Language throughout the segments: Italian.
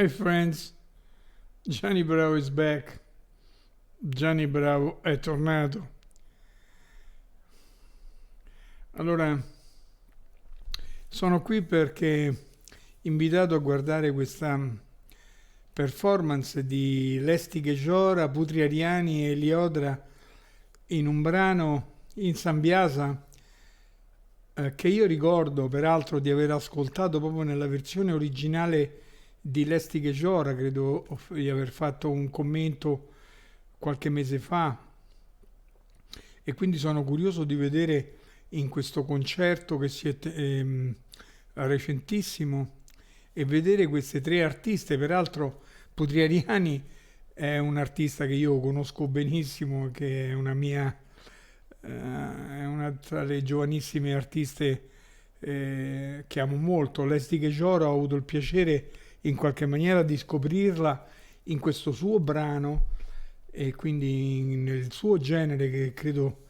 Hi friends, Gianni Bravo is back. Gianni Bravo è tornato. Allora, sono qui perché invitato a guardare questa performance di Lesti Chejora, Putri Ariani e Liodra in un brano in Sambiasa che io ricordo peraltro di aver ascoltato proprio nella versione originale di Lesti Chejora, credo di aver fatto un commento qualche mese fa, e quindi sono curioso di vedere in questo concerto che recentissimo, e vedere queste tre artiste. Peraltro Putri Ariani è un artista che io conosco benissimo, che è è una tra le giovanissime artiste che amo molto. Lesti Chejora ho avuto il piacere in qualche maniera di scoprirla in questo suo brano, e quindi nel suo genere, che credo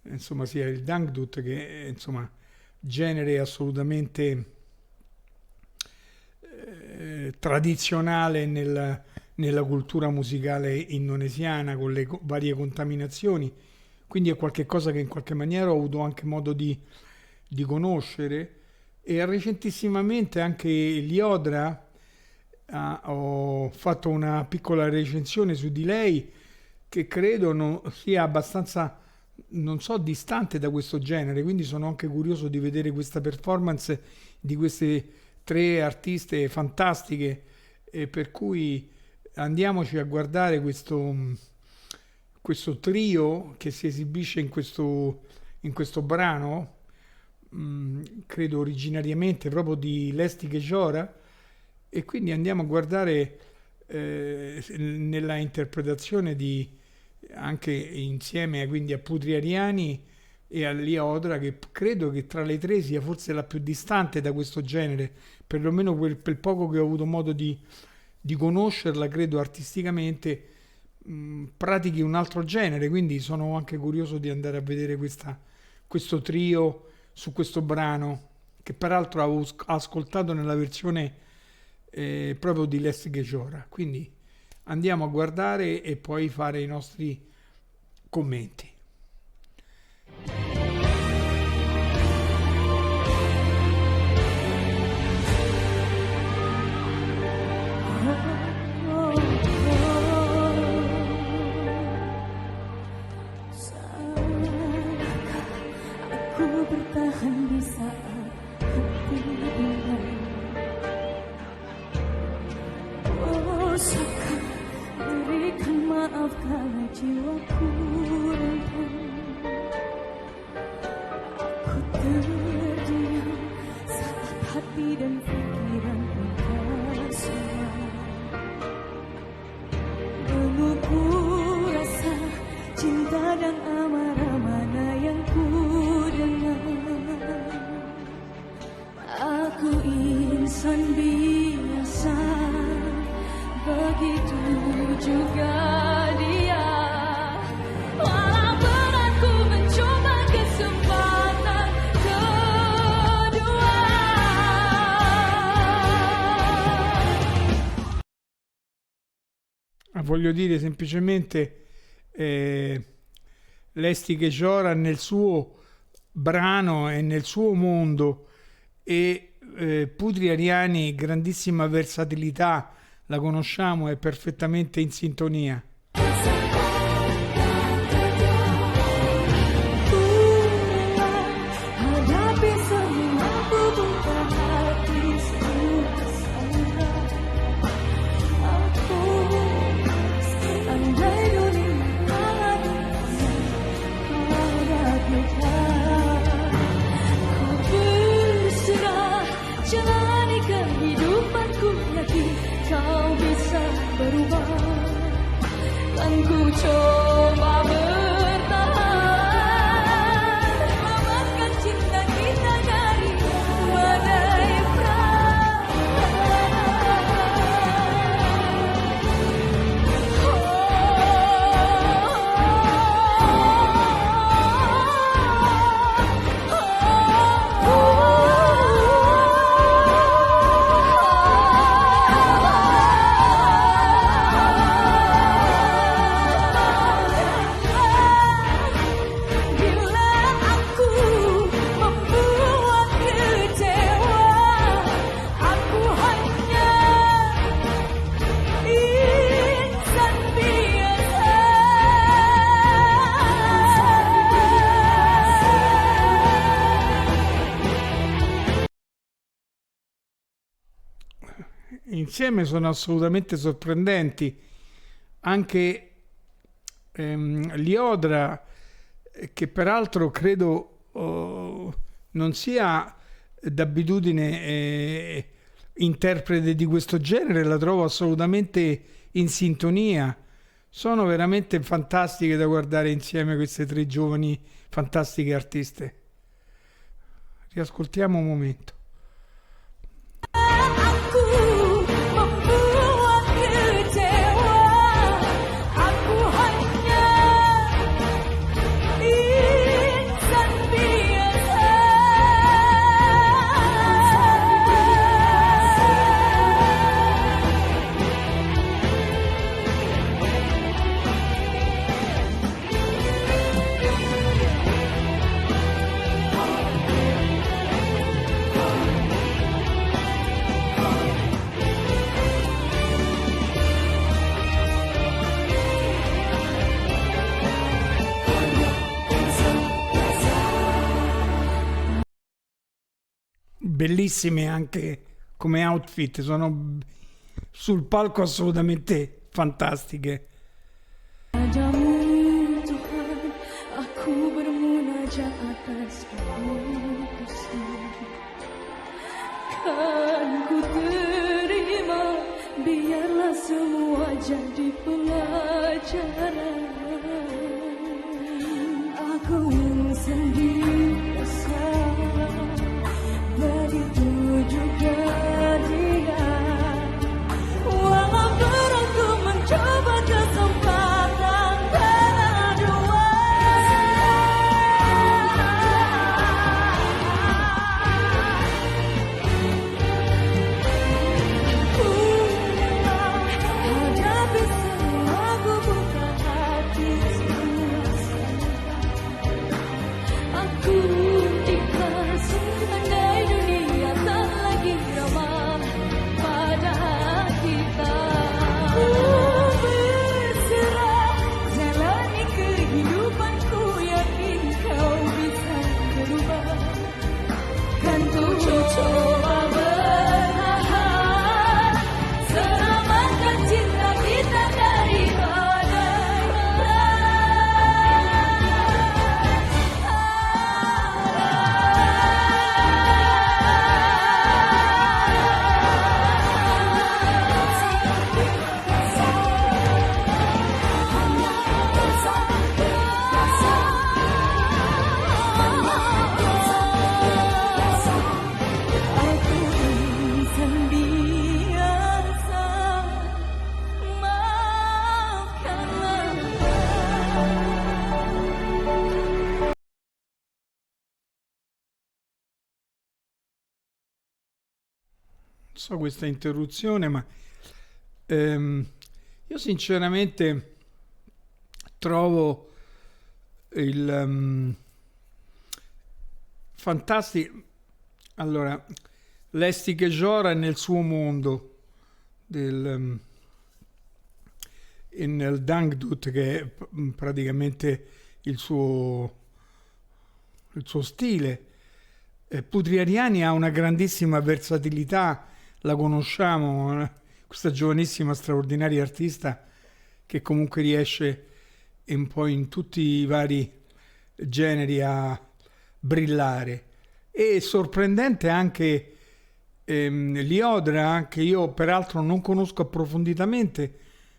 insomma sia il Dangdut, che è insomma genere assolutamente tradizionale nella cultura musicale indonesiana, con le varie contaminazioni. Quindi è qualcosa che in qualche maniera ho avuto anche modo di conoscere. E recentissimamente anche Liodra, ho fatto una piccola recensione su di lei, che credo non sia abbastanza, non so, distante da questo genere, quindi sono anche curioso di vedere questa performance di queste tre artiste fantastiche, e per cui andiamoci a guardare questo trio che si esibisce in questo brano, credo originariamente proprio di Lesti Chejora, e quindi andiamo a guardare nella interpretazione anche insieme quindi a Putri Ariani e a Liodra, che credo che tra le tre sia forse la più distante da questo genere, perlomeno per poco che ho avuto modo di conoscerla. Credo artisticamente pratichi un altro genere, quindi sono anche curioso di andare a vedere questo trio su questo brano, che peraltro avevo ascoltato nella versione proprio di Lesti Chejora. Quindi andiamo a guardare e poi fare i nostri commenti. Aku bertahan di saat hati bimbang. Oh, saka berikan maaf karena jiwaku rentang. Aku terdiam saat hati dan pikiran berkesuai, mengukur rasa cinta dan amarah mana yang ku dengar. Aku insan biasa, begitu juga dia. Walaupun aku mencoba kesempatan kedua. Voglio dire semplicemente Lesti Chejora nel suo brano e nel suo mondo, e Putri Ariani, grandissima versatilità, la conosciamo, è perfettamente in sintonia. Hadapi semua buka hati sesungguhnya. Aku andai dunia ada kita, ku berserah jalani kehidupanku lagi. Kau bisa berubah insieme sono assolutamente sorprendenti. Anche Liodra, che peraltro credo non sia d'abitudine interprete di questo genere, la trovo assolutamente in sintonia. Sono veramente fantastiche da guardare insieme queste tre giovani fantastiche artiste. Riascoltiamo un momento. Aku membuat kecewa. Aku hanya insan biasa. Bellissime anche come outfit, sono sul palco assolutamente fantastiche. Padamu Tuhan, aku bermunajat atas keputusan. Kan ku terima, biarlah semua jadi pelajaran. Aku sendiri salah, begitu juga dia. Walaupun aku mencoba kesempatan kedua. Ku rela hadapi semua, ku buka hati seluas. Aku ikhlas andai dunia tak lagi ramah pada kita. Ku berserah jalani kehidupanku, yakin kau bisa berubah. Kan ku coba bertahan, selamatkan cinta kita dari Aku insan biasa, maafkanlah. Non so questa interruzione, ma io sinceramente trovo il fantastico. Allora, Lesti Kejora è nel suo mondo del, e nel Dangdut, che è praticamente il suo stile. Putriariani ha una grandissima versatilità, la conosciamo, questa giovanissima straordinaria artista che comunque riesce un po' in tutti i vari generi a brillare. E sorprendente anche Liodra, che io peraltro non conosco approfonditamente,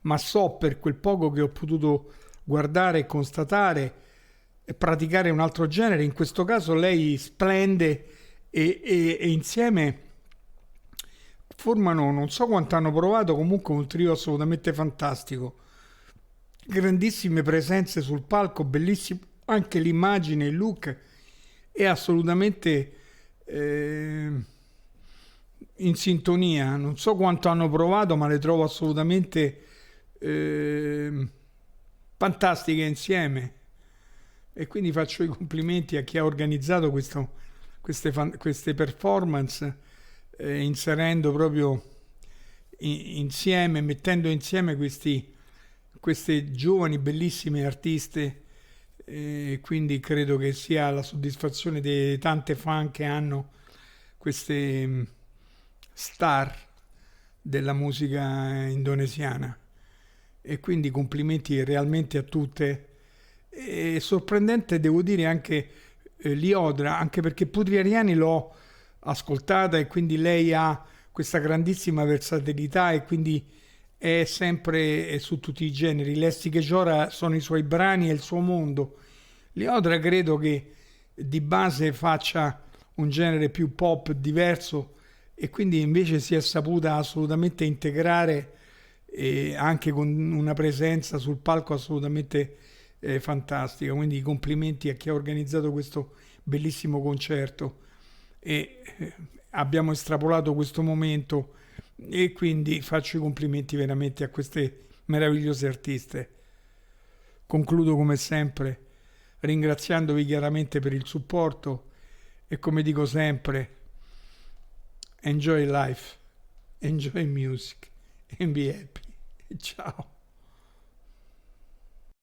ma so per quel poco che ho potuto guardare e constatare e praticare un altro genere. In questo caso lei splende e insieme formano, non so quanto hanno provato, comunque un trio assolutamente fantastico. Grandissime presenze sul palco, bellissimo anche l'immagine, il look è assolutamente in sintonia. Non so quanto hanno provato, ma le trovo assolutamente fantastiche insieme. E quindi faccio i complimenti a chi ha organizzato queste performance, inserendo proprio insieme, mettendo insieme queste giovani bellissime artiste. Quindi credo che sia la soddisfazione di tante fan che hanno queste star della musica indonesiana. E quindi complimenti realmente a tutte. E sorprendente, devo dire, anche Liodra, anche perché Putriariani l'ho ascoltata e quindi lei ha questa grandissima versatilità e quindi è sempre su tutti i generi. Lesti Kejora sono i suoi brani e il suo mondo. Liodra credo che di base faccia un genere più pop diverso e quindi invece si è saputa assolutamente integrare anche con una presenza sul palco assolutamente fantastica. Quindi complimenti a chi ha organizzato questo bellissimo concerto e abbiamo estrapolato questo momento e quindi faccio i complimenti veramente a queste meravigliose artiste. Concludo come sempre ringraziandovi chiaramente per il supporto e come dico sempre, enjoy life, enjoy music and be happy. Ciao.